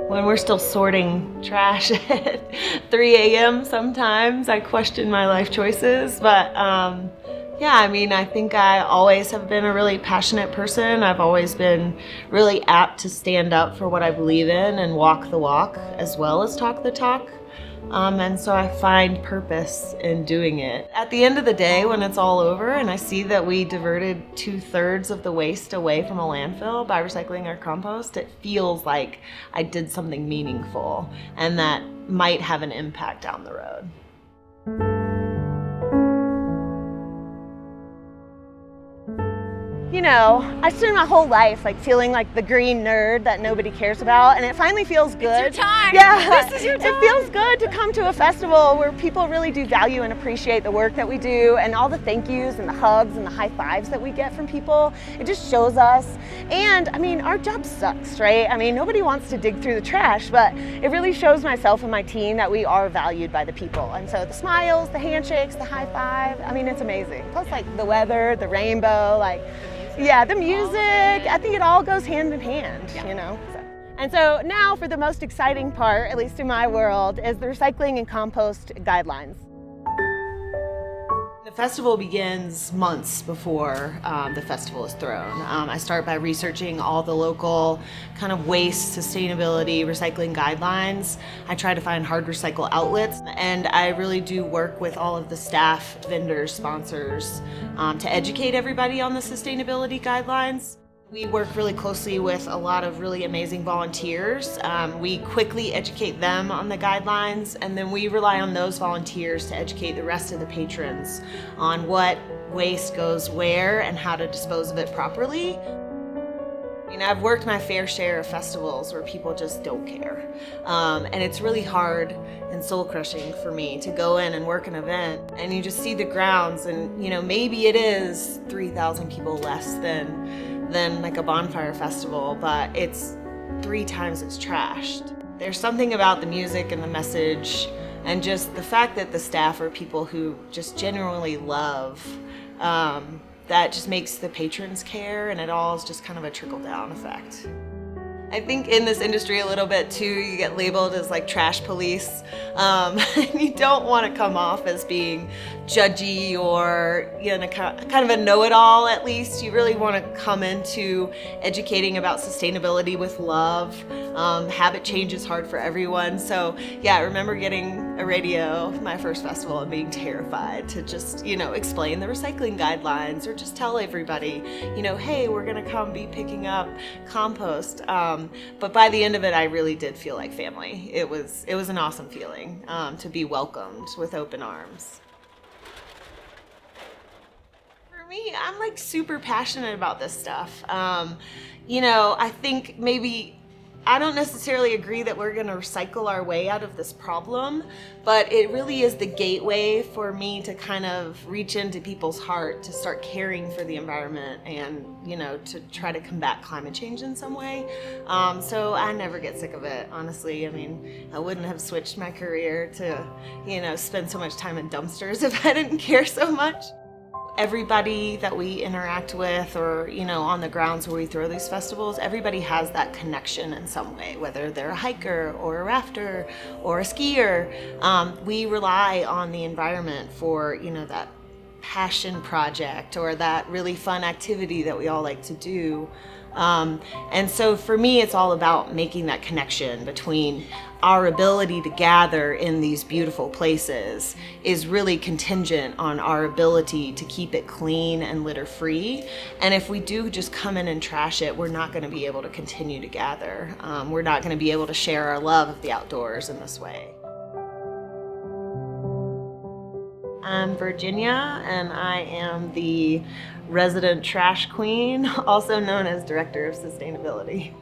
When we're still sorting trash at 3 a.m. sometimes, I question my life choices. But yeah, I mean, I think I always have been a really passionate person. I've always been really apt to stand up for what I believe in and walk the walk as well as talk the talk. And so I find purpose in doing it. At the end of the day, when it's all over and I see that we diverted 2/3 of the waste away from a landfill by recycling our compost, it feels like I did something meaningful and that might have an impact down the road. You know, I spent my whole life like feeling like the green nerd that nobody cares about, and it finally feels good. It's your time. Yeah, This is your time. It feels good to come to a festival where people really do value and appreciate the work that we do, and all the thank yous and the hugs and the high fives that we get from people. It just shows us. And I mean, our job sucks, right? I mean, nobody wants to dig through the trash, but it really shows myself and my team that we are valued by the people. And so the smiles, the handshakes, the high five, I mean, it's amazing. Plus like the weather, the rainbow, like, yeah, the music, I think it all goes hand in hand, you know. And so now for the most exciting part, at least in my world, is the recycling and compost guidelines. The festival begins months before the festival is thrown. I start by researching all the local kind of waste, sustainability, recycling guidelines. I try to find hard recycle outlets, and I really do work with all of the staff, vendors, sponsors to educate everybody on the sustainability guidelines. We work really closely with a lot of really amazing volunteers. We quickly educate them on the guidelines, and then we rely on those volunteers to educate the rest of the patrons on what waste goes where and how to dispose of it properly. I mean, I've worked my fair share of festivals where people just don't care. And it's really hard and soul crushing for me to go in and work an event and you just see the grounds and, you know, maybe it is 3,000 people less than like a bonfire festival, but it's 3 times as trashed. There's something about the music and the message and just the fact that the staff are people who just genuinely love, that just makes the patrons care, and it all is just kind of a trickle-down effect. I think in this industry a little bit too, you get labeled as like trash police. And you don't want to come off as being judgy or, you know, kind of a know-it-all. At least you really want to come into educating about sustainability with love. Habit change is hard for everyone. So yeah, I remember getting a radio my first festival and being terrified to just, you know, explain the recycling guidelines or just tell everybody, you know, hey, we're gonna come be picking up compost. But by the end of it, I really did feel like family. It was an awesome feeling to be welcomed with open arms. For me, I'm like super passionate about this stuff. You know, I think maybe I don't necessarily agree that we're gonna recycle our way out of this problem, but it really is the gateway for me to kind of reach into people's heart to start caring for the environment and, you know, to try to combat climate change in some way. So I never get sick of it, honestly. I mean, I wouldn't have switched my career to, you know, spend so much time in dumpsters if I didn't care so much. Everybody that we interact with or, you know, on the grounds where we throw these festivals, everybody has that connection in some way, whether they're a hiker or a rafter or a skier. We rely on the environment for, you know, that passion project or that really fun activity that we all like to do. And so for me, it's all about making that connection between our ability to gather in these beautiful places is really contingent on our ability to keep it clean and litter free. And if we do just come in and trash it, we're not going to be able to continue to gather. We're not going to be able to share our love of the outdoors in this way. I'm Virginia, and I am the resident trash queen, also known as Director of Sustainability.